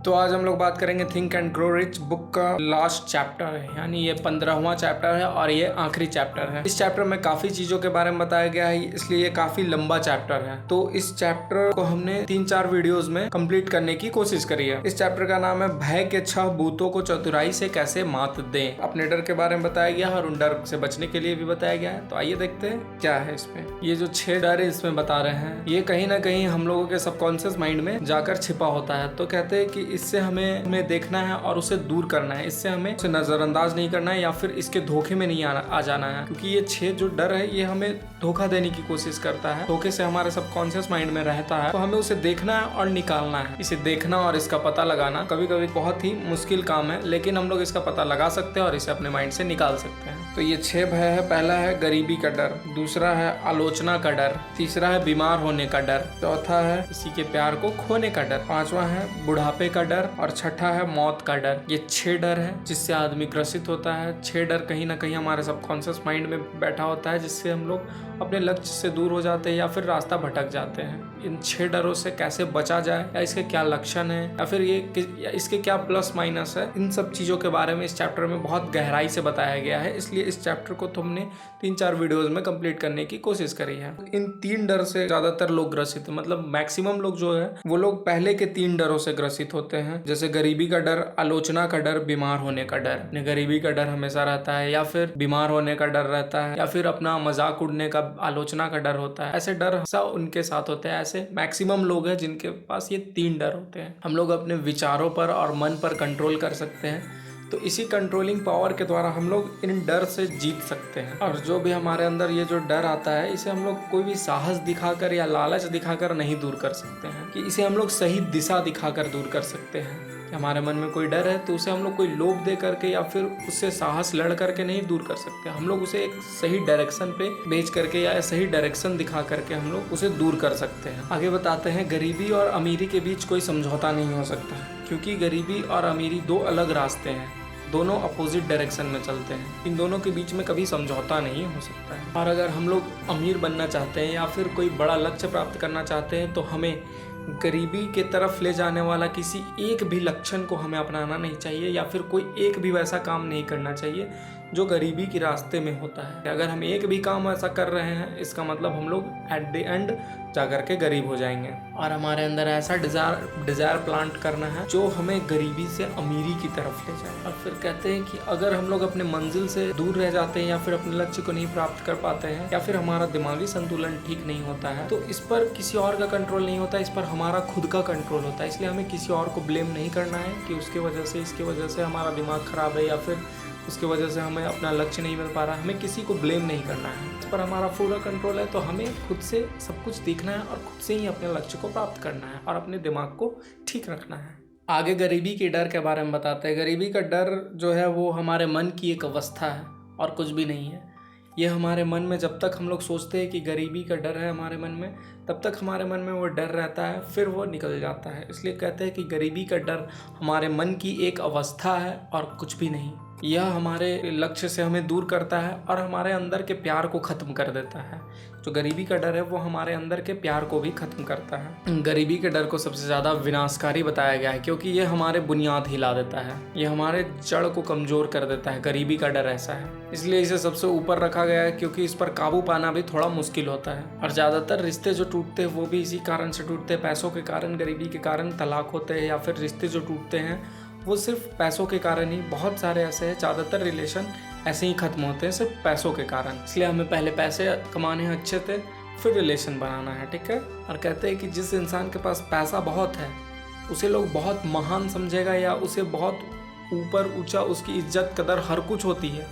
तो आज हम लोग बात करेंगे think and grow rich book का लास्ट चैप्टर है, यानी ये 15वां चैप्टर है और ये आखिरी चैप्टर है। इस चैप्टर में काफी चीजों के बारे में बताया गया है, इसलिए ये काफी लंबा चैप्टर है। तो इस चैप्टर को हमने 3-4 वीडियोस में कंप्लीट करने की कोशिश करी है। इस चैप्टर का नाम है भय के 6 भूतों को चतुराई से कैसे मात दें। अपने डर के बारे में बताया गया है और उन डर से बचने के लिए भी बताया गया है। तो आइए देखते हैं क्या है इसमें। ये जो 6 डर है इसमें बता रहे हैं, ये कहीं ना कहीं हम लोगों के सबकॉन्शियस माइंड में जाकर छिपा होता है। तो कहते हैं कि इससे हमें देखना है और उसे दूर करना है, इससे हमें उसे नजरअंदाज नहीं करना है या फिर इसके धोखे में नहीं आ जाना है। क्योंकि ये 6 जो डर है ये हमें धोखा देने की कोशिश करता है, धोखे से हमारे सबकॉन्शियस माइंड में रहता है। तो हमें उसे देखना है और निकालना है। इसे देखना और इसका पता लगाना कभी कभी बहुत ही मुश्किल काम है, लेकिन हम लोग इसका पता लगा सकते हैं और इसे अपने माइंड से निकाल सकते हैं। तो ये 6 भय है। पहला है गरीबी का डर, दूसरा है आलोचना का डर, तीसरा है बीमार होने का डर, चौथा है किसी के प्यार को खोने का डर, पांचवा है बुढ़ापे का डर और छठा है मौत का डर। ये 6 डर है जिससे आदमी ग्रसित होता है। 6 डर कहीं ना कहीं हमारे सबकॉन्शियस माइंड में बैठा होता है, जिससे हम लोग अपने लक्ष्य से दूर हो जाते हैं या फिर रास्ता भटक जाते हैं। इन 6 डरों से कैसे बचा जाए, या इसके क्या लक्षण है, या फिर ये इसके क्या प्लस माइनस है, इन सब चीजों के बारे में इस चैप्टर में बहुत गहराई से बताया गया है। इसलिए इस चैप्टर को तो हमने 3-4 वीडियोस में कंप्लीट करने की कोशिश करी है। इन 3 डर से ज्यादातर लोग ग्रसित, मतलब मैक्सिमम लोग जो है वो लोग पहले के 3 डरों से ग्रसित होते हैं, जैसे गरीबी का डर, आलोचना का डर, बीमार होने का डर। गरीबी का डर हमेशा रहता है, या फिर बीमार होने का डर रहता है, या फिर अपना मजाक उड़ने का, आलोचना का डर होता है। ऐसे डर हमेशा उनके साथ होते हैं। ऐसे मैक्सिमम लोग हैं जिनके पास ये 3 डर होते हैं। हम लोग अपने विचारों पर और मन पर कंट्रोल कर सकते हैं। तो इसी कंट्रोलिंग पावर के द्वारा हम लोग इन डर से जीत सकते हैं। और जो भी हमारे अंदर ये जो डर आता है, इसे हम लोग कोई भी साहस दिखाकर या लालच दिखाकर नहीं दूर कर सकते हैं, कि इसे हम लोग सही दिशा दिखाकर दूर कर सकते हैं। हमारे मन में कोई डर है तो उसे हम लोग कोई लोभ दे करके या फिर उससे साहस लड़ करके नहीं दूर कर सकते। हम लोग उसे एक सही डायरेक्शन पे भेज करके या सही डायरेक्शन दिखा करके हम लोग उसे दूर कर सकते हैं। आगे बताते हैं, गरीबी और अमीरी के बीच कोई समझौता नहीं हो सकता है, क्योंकि गरीबी और अमीरी 2 अलग रास्ते हैं, दोनों अपोजिट डायरेक्शन में चलते हैं। इन दोनों के बीच में कभी समझौता नहीं हो सकता है। और अगर हम लोग अमीर बनना चाहते हैं या फिर कोई बड़ा लक्ष्य प्राप्त करना चाहते हैं, तो हमें गरीबी के तरफ ले जाने वाला किसी एक भी लक्षण को हमें अपनाना नहीं चाहिए, या फिर कोई एक भी वैसा काम नहीं करना चाहिए जो गरीबी के रास्ते में होता है। अगर हम एक भी काम ऐसा कर रहे हैं, इसका मतलब हम लोग एट द एंड जाकर के गरीब हो जाएंगे। और हमारे अंदर ऐसा डिजायर प्लांट करना है जो हमें गरीबी से अमीरी की तरफ ले जाए। और फिर कहते हैं कि अगर हम लोग अपने मंजिल से दूर रह जाते हैं या फिर अपने लक्ष्य को नहीं प्राप्त कर पाते हैं, या फिर हमारा दिमागी संतुलन ठीक नहीं होता है, तो इस पर किसी और का कंट्रोल नहीं होता, इस पर हमारा खुद का कंट्रोल होता है। इसलिए हमें किसी और को ब्लेम नहीं करना है कि उसके वजह से, इसके वजह से हमारा दिमाग खराब है या फिर उसकी वजह से हमें अपना लक्ष्य नहीं मिल पा रहा है। हमें किसी को ब्लेम नहीं करना है, इस पर हमारा पूरा कंट्रोल है। तो हमें खुद से सब कुछ देखना है और खुद से ही अपने लक्ष्य को प्राप्त करना है और अपने दिमाग को ठीक रखना है। आगे गरीबी के डर के बारे में बताते हैं। गरीबी का डर जो है वो हमारे मन की एक अवस्था है और कुछ भी नहीं है। ये हमारे मन में जब तक हम लोग सोचते हैं कि गरीबी का डर है हमारे मन में, तब तक हमारे मन में वो डर रहता है, फिर वो निकल जाता है। इसलिए कहते हैं कि गरीबी का डर हमारे मन की एक अवस्था है और कुछ भी नहीं। यह हमारे लक्ष्य से हमें दूर करता है और हमारे अंदर के प्यार को ख़त्म कर देता है। जो गरीबी का डर है वो हमारे अंदर के प्यार को भी ख़त्म करता है। गरीबी के डर को सबसे ज़्यादा विनाशकारी बताया गया है, क्योंकि ये हमारे बुनियाद हिला देता है, ये हमारे जड़ को कमज़ोर कर देता है। गरीबी का डर ऐसा है, इसलिए इसे सबसे ऊपर रखा गया है, क्योंकि इस पर काबू पाना भी थोड़ा मुश्किल होता है। और ज़्यादातर रिश्ते जो टूटते हैं वो भी इसी कारण से टूटते हैं, पैसों के कारण, गरीबी के कारण तलाक होते हैं, या फिर रिश्ते जो टूटते हैं वो सिर्फ पैसों के कारण ही। बहुत सारे ऐसे हैं, ज़्यादातर रिलेशन ऐसे ही ख़त्म होते हैं सिर्फ पैसों के कारण। इसलिए हमें पहले पैसे कमाने हैं अच्छे से, फिर रिलेशन बनाना है, ठीक है। और कहते हैं कि जिस इंसान के पास पैसा बहुत है उसे लोग बहुत महान समझेगा, या उसे बहुत ऊपर ऊंचा, उसकी इज्जत कदर हर कुछ होती है।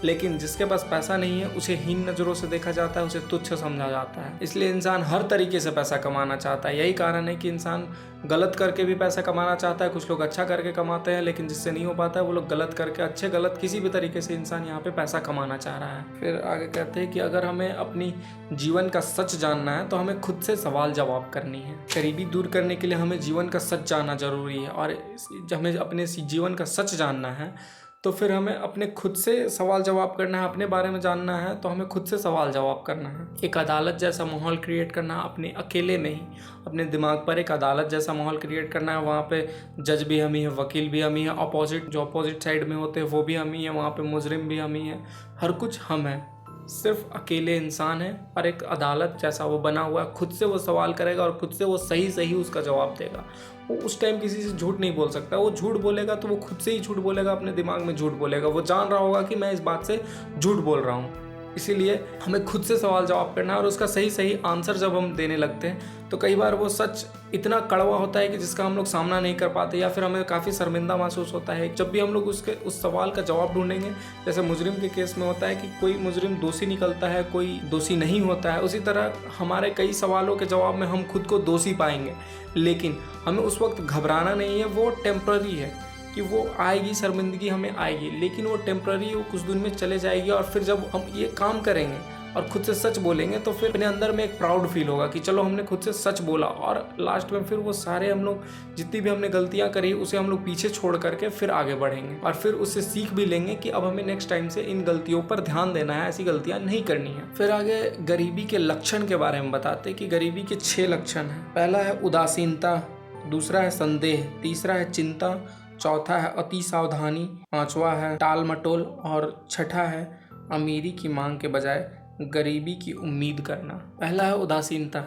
लेकिन जिसके पास पैसा नहीं है उसे हीन नज़रों से देखा जाता है, उसे तुच्छ समझा जाता है। इसलिए इंसान हर तरीके से पैसा कमाना चाहता है। यही कारण है कि इंसान गलत करके भी पैसा कमाना चाहता है। कुछ लोग अच्छा करके कमाते हैं, लेकिन जिससे नहीं हो पाता है वो लोग गलत करके, अच्छे गलत किसी भी तरीके से इंसान यहाँ पे पैसा कमाना चाह रहा है। फिर आगे कहते हैं कि अगर हमें अपनी जीवन का सच जानना है तो हमें खुद से सवाल जवाब करनी है। गरीबी दूर करने के लिए हमें जीवन का सच जानना जरूरी है, और हमें अपने जीवन का सच जानना है तो फिर हमें अपने खुद से सवाल जवाब करना है, अपने बारे में जानना है तो हमें खुद से सवाल जवाब करना है। एक अदालत जैसा माहौल क्रिएट करना है अपने अकेले में ही, अपने दिमाग पर एक अदालत जैसा माहौल क्रिएट करना है। वहाँ पे जज भी हम ही है, वकील भी हम ही है, अपोजिट साइड में होते हैं वो भी हम ही है, वहाँ पे मुजरिम भी हम ही है, हर कुछ हम है। सिर्फ अकेले इंसान है और एक अदालत जैसा वो बना हुआ है। खुद से वो सवाल करेगा और खुद से वो सही उसका जवाब देगा। वो उस टाइम किसी से झूठ नहीं बोल सकता। वो झूठ बोलेगा तो वो खुद से ही झूठ बोलेगा, अपने दिमाग में झूठ बोलेगा। वो जान रहा होगा कि मैं इस बात से झूठ बोल रहा हूँ। इसीलिए हमें खुद से सवाल जवाब करना है और उसका सही आंसर जब हम देने लगते हैं तो कई बार वो सच इतना कड़वा होता है कि जिसका हम लोग सामना नहीं कर पाते, या फिर हमें काफ़ी शर्मिंदा महसूस होता है जब भी हम लोग उस सवाल का जवाब ढूंढेंगे। जैसे मुजरिम के केस में होता है कि कोई मुजरिम दोषी निकलता है, कोई दोषी नहीं होता है। उसी तरह हमारे कई सवालों के जवाब में हम खुद को दोषी पाएंगे, लेकिन हमें उस वक्त घबराना नहीं है। वो टेम्पररी है कि वो आएगी, शर्मिंदगी हमें आएगी, लेकिन वो टेम्पररी, वो कुछ दिन में चले जाएगी। और फिर जब हम ये काम करेंगे और खुद से सच बोलेंगे तो फिर अपने अंदर में एक प्राउड फील होगा कि चलो हमने खुद से सच बोला। और लास्ट में फिर वो सारे हम लोग जितनी भी हमने गलतियां करी उसे हम लोग पीछे छोड़ करके फिर आगे बढ़ेंगे और फिर उससे सीख भी लेंगे कि अब हमें नेक्स्ट टाइम से इन गलतियों पर ध्यान देना है, ऐसी गलतियां नहीं करनी है। फिर आगे गरीबी के लक्षण के बारे में बताते कि गरीबी के 6 लक्षण हैं। पहला है उदासीनता, दूसरा है संदेह, तीसरा है चिंता, चौथा है अति सावधानी, पांचवा है टाल मटोल और छठा है अमीरी की मांग के बजाय गरीबी की उम्मीद करना। पहला है उदासीनता।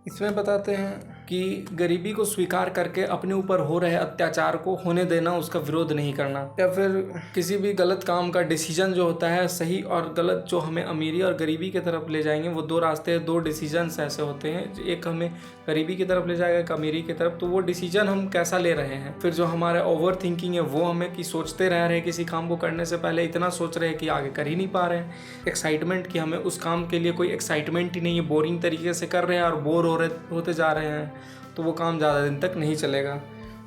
इसमें बताते हैं कि गरीबी को स्वीकार करके अपने ऊपर हो रहे अत्याचार को होने देना, उसका विरोध नहीं करना, या फिर किसी भी गलत काम का डिसीजन जो होता है, सही और गलत जो हमें अमीरी और गरीबी की तरफ ले जाएंगे, वो 2 रास्ते, 2 डिसीजंस ऐसे होते हैं, एक हमें गरीबी की तरफ ले जाएगा, एक अमीरी की तरफ। तो वो डिसीजन हम कैसा ले रहे हैं। फिर जो हमारे ओवर थिंकिंग है वो हमें कि सोचते रह रहे हैं, किसी काम को करने से पहले इतना सोच रहे हैं कि आगे कर ही नहीं पा रहे हैं। एक्साइटमेंट कि हमें उस काम के लिए कोई एक्साइटमेंट ही नहीं है, बोरिंग तरीके से कर रहे हैं और बोर होते जा रहे हैं, तो वो काम ज़्यादा दिन तक नहीं चलेगा।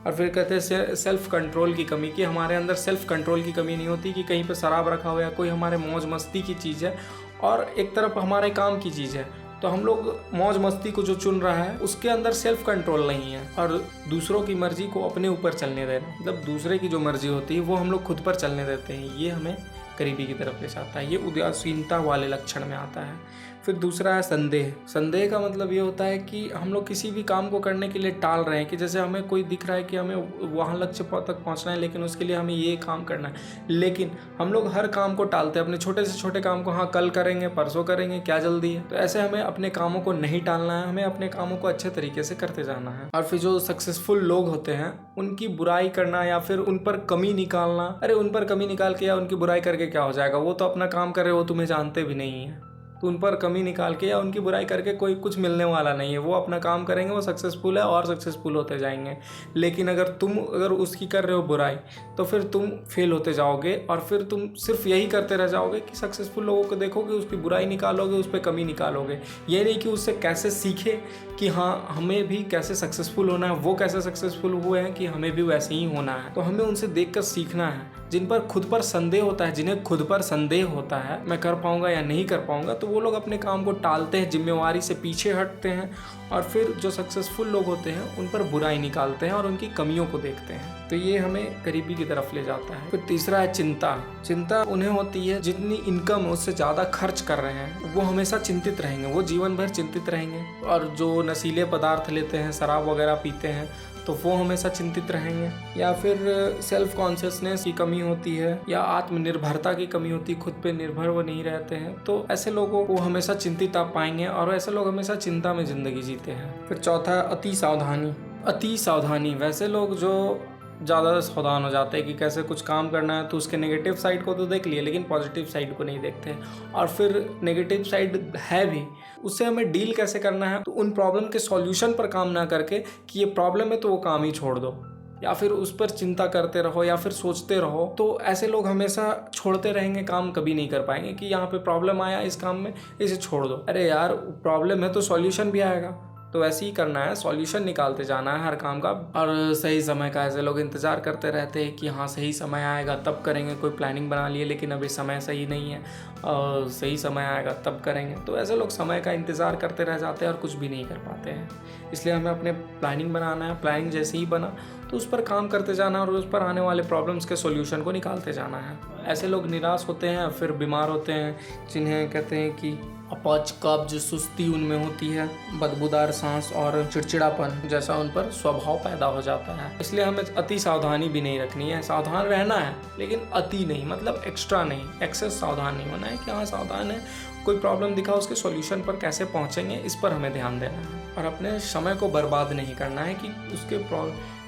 और फिर कहते हैं सेल्फ कंट्रोल की कमी, कि हमारे अंदर सेल्फ कंट्रोल की कमी नहीं होती, कि कहीं पे शराब रखा हुआ है, कोई हमारे मौज मस्ती की चीज़ है और एक तरफ हमारे काम की चीज़ है, तो हम लोग मौज मस्ती को जो चुन रहा है उसके अंदर सेल्फ कंट्रोल नहीं है। और दूसरों की मर्जी को अपने ऊपर चलने देना, मतलब दूसरे की जो मर्जी होती है वो हम लोग खुद पर चलने देते हैं, ये हमें गरीबी की तरफ ले जाता है। ये उदासीनता वाले लक्षण में आता है। फिर दूसरा है संदेह। संदेह का मतलब ये होता है कि हम लोग किसी भी काम को करने के लिए टाल रहे हैं, कि जैसे हमें कोई दिख रहा है कि हमें वहाँ लक्ष्य तक पहुँचना है, लेकिन उसके लिए हमें ये काम करना है, लेकिन हम लोग हर काम को टालते हैं, अपने छोटे से छोटे काम को, हाँ कल करेंगे, परसों करेंगे, क्या जल्दी है। तो ऐसे हमें अपने कामों को नहीं टालना है, हमें अपने कामों को अच्छे तरीके से करते जाना है। और फिर जो सक्सेसफुल लोग होते हैं उनकी बुराई करना या फिर उन पर कमी निकालना, अरे उन पर कमी निकाल के या उनकी बुराई करके क्या हो जाएगा, वो तो अपना काम कर रहे, वो तुम्हें जानते भी नहीं है, तो उन पर कमी निकाल के या उनकी बुराई करके कोई कुछ मिलने वाला नहीं है। वो अपना काम करेंगे, वो सक्सेसफुल है और सक्सेसफुल होते जाएंगे। लेकिन अगर उसकी कर रहे हो बुराई तो फिर तुम फेल होते जाओगे और फिर तुम सिर्फ यही करते रह जाओगे कि सक्सेसफुल लोगों को देखोगे, उसकी बुराई निकालोगे, उस पर कमी निकालोगे। ये नहीं कि उससे कैसे सीखे कि हाँ हमें भी कैसे सक्सेसफुल होना है, वो कैसे सक्सेसफुल हुए हैं कि हमें भी वैसे ही होना है। तो हमें उनसे देख कर सीखना है। जिन पर खुद पर संदेह होता है, जिन्हें खुद पर संदेह होता है मैं कर पाऊंगा या नहीं कर पाऊंगा, तो वो लोग अपने काम को टालते हैं, जिम्मेवारी से पीछे हटते हैं और फिर जो सक्सेसफुल लोग होते हैं उन पर बुराई निकालते हैं और उनकी कमियों को देखते हैं। तो ये हमें गरीबी की तरफ ले जाता है। फिर तीसरा है चिंता। चिंता उन्हें होती है जितनी इनकम है उससे ज़्यादा खर्च कर रहे हैं, वो हमेशा चिंतित रहेंगे, वो जीवन भर चिंतित रहेंगे। और जो नशीले पदार्थ लेते हैं, शराब वगैरह पीते हैं, तो वो हमेशा चिंतित रहेंगे। या फिर सेल्फ कॉन्शियसनेस की कमी होती है या आत्मनिर्भरता की कमी होती है, खुद पे निर्भर वो नहीं रहते हैं, तो ऐसे लोगों को हमेशा चिंतित आप पाएंगे और ऐसे लोग हमेशा चिंता में जिंदगी जीते हैं। फिर चौथा है अति सावधानी। अति सावधानी वैसे लोग जो ज़्यादा सावधान हो जाते हैं कि कैसे कुछ काम करना है तो उसके नेगेटिव साइड को तो देख लिए लेकिन पॉजिटिव साइड को नहीं देखते, और फिर नेगेटिव साइड है भी, उससे हमें डील कैसे करना है, तो उन प्रॉब्लम के सॉल्यूशन पर काम ना करके कि ये प्रॉब्लम है तो वो काम ही छोड़ दो, या फिर उस पर चिंता करते रहो या फिर सोचते रहो। तो ऐसे लोग हमेशा छोड़ते रहेंगे, काम कभी नहीं कर पाएंगे कि यहाँ पे प्रॉब्लम आया इस काम में, इसे छोड़ दो। अरे यार प्रॉब्लम है तो सॉल्यूशन भी आएगा, तो ऐसे ही करना है, सॉल्यूशन निकालते जाना है हर काम का। और सही समय का ऐसे लोग इंतज़ार करते रहते हैं कि हाँ सही समय आएगा तब करेंगे, कोई प्लानिंग बना लिए लेकिन अभी समय सही नहीं है और सही समय आएगा तब करेंगे। तो ऐसे लोग समय का इंतज़ार करते रह जाते हैं और कुछ भी नहीं कर पाते हैं। इसलिए हमें अपने प्लानिंग बनाना है, प्लानिंग जैसे ही बना तो उस पर काम करते जाना और उस पर आने वाले प्रॉब्लम्स के सॉल्यूशन को निकालते जाना है। ऐसे लोग निराश होते हैं, फिर बीमार होते हैं, जिन्हें कहते हैं कि अपच, कब्ज, सुस्ती उनमें होती है, बदबूदार सांस और चिड़चिड़ापन जैसा उन पर स्वभाव पैदा हो जाता है। इसलिए हमें अति सावधानी भी नहीं रखनी है, सावधान रहना है लेकिन अति नहीं, मतलब एक्स्ट्रा नहीं, एक्सेस सावधान नहीं होना है कि हाँ सावधान है, कोई प्रॉब्लम दिखा उसके सॉल्यूशन पर कैसे पहुंचेंगे इस पर हमें ध्यान देना है। और अपने समय को बर्बाद नहीं करना है कि उसके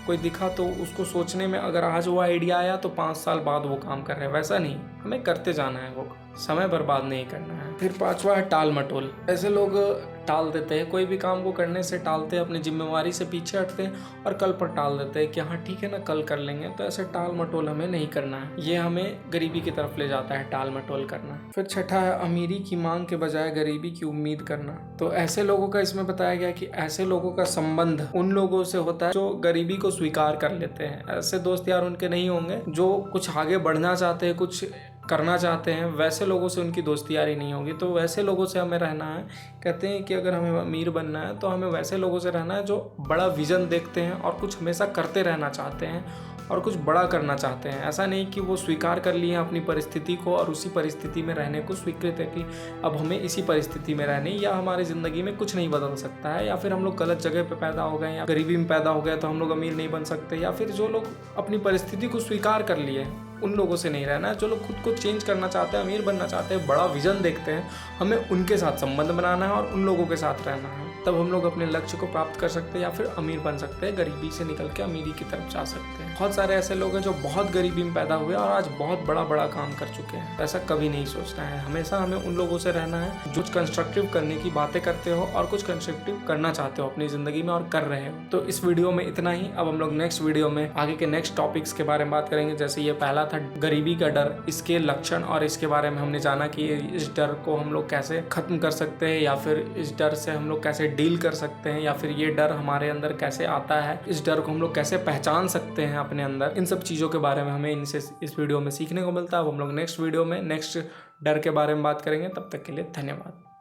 कोई दिखा तो उसको सोचने में अगर आज वो आइडिया आया तो 5 साल बाद वो काम कर रहे हैं, वैसा नहीं, हमें करते जाना है, वो समय बर्बाद नहीं करना है। फिर 5वां है टाल मटोल। ऐसे लोग टाल देते हैं, कोई भी काम को करने से टालते हैं, अपनी जिम्मेवारी से पीछे हटते हैं और कल पर टाल देते हैं कि हाँ ठीक है ना कल कर लेंगे। तो ऐसे टाल मटोल हमें नहीं करना है, ये हमें गरीबी की तरफ ले जाता है टाल मटोल करना। फिर 6ठा है अमीरी की मांग के बजाय गरीबी की उम्मीद करना। तो ऐसे लोगों का इसमें बताया गया कि ऐसे लोगों का संबंध उन लोगों से होता है जो गरीबी को स्वीकार कर लेते हैं। ऐसे दोस्त यार उनके नहीं होंगे जो कुछ आगे बढ़ना चाहते हैं, कुछ करना चाहते हैं, वैसे लोगों से उनकी दोस्ती यारी नहीं होगी। तो वैसे लोगों से हमें रहना है। कहते हैं कि अगर हमें अमीर बनना है तो हमें वैसे लोगों से रहना है जो बड़ा विजन देखते हैं और कुछ हमेशा करते रहना चाहते हैं और कुछ बड़ा करना चाहते हैं। ऐसा नहीं कि वो स्वीकार कर लिए अपनी परिस्थिति को और उसी परिस्थिति में रहने को स्वीकृत है कि अब हमें इसी परिस्थिति में रहने, या हमारी ज़िंदगी में कुछ नहीं बदल सकता है, या फिर हम लोग गलत जगह पे पैदा हो गए या गरीबी में पैदा हो गए तो हम लोग अमीर नहीं बन सकते। या फिर जो लोग अपनी परिस्थिति को स्वीकार कर लिए उन लोगों से नहीं रहना है। जो लोग खुद को चेंज करना चाहते हैं, अमीर बनना चाहते हैं, बड़ा विजन देखते हैं, हमें उनके साथ संबंध बनाना है और उन लोगों के साथ रहना है। तब हम लोग अपने लक्ष्य को प्राप्त कर सकते हैं या फिर अमीर बन सकते हैं, गरीबी से निकल के अमीरी की तरफ जा सकते हैं। बहुत सारे ऐसे लोग हैं जो बहुत गरीबी में पैदा हुए और आज बहुत बड़ा बड़ा काम कर चुके हैं। ऐसा कभी नहीं सोचना है, हमेशा हमें उन लोगों से रहना है जो कंस्ट्रक्टिव करने की बातें करते हो और कुछ कंस्ट्रक्टिव करना चाहते हो अपनी जिंदगी में और कर रहे हो। तो इस वीडियो में इतना ही। अब हम लोग नेक्स्ट वीडियो में आगे के नेक्स्ट टॉपिक्स के बारे में बात करेंगे। जैसे ये पहला था गरीबी का डर, इसके लक्षण और इसके बारे में हमने जाना कि इस डर को हम लोग कैसे खत्म कर सकते हैं या फिर इस डर से हम लोग कैसे डील कर सकते हैं, या फिर ये डर हमारे अंदर कैसे आता है, इस डर को हम लोग कैसे पहचान सकते हैं अपने अंदर। इन सब चीज़ों के बारे में हमें इनसे इस वीडियो में सीखने को मिलता है। अब हम लोग नेक्स्ट वीडियो में नेक्स्ट डर के बारे में बात करेंगे। तब तक के लिए धन्यवाद।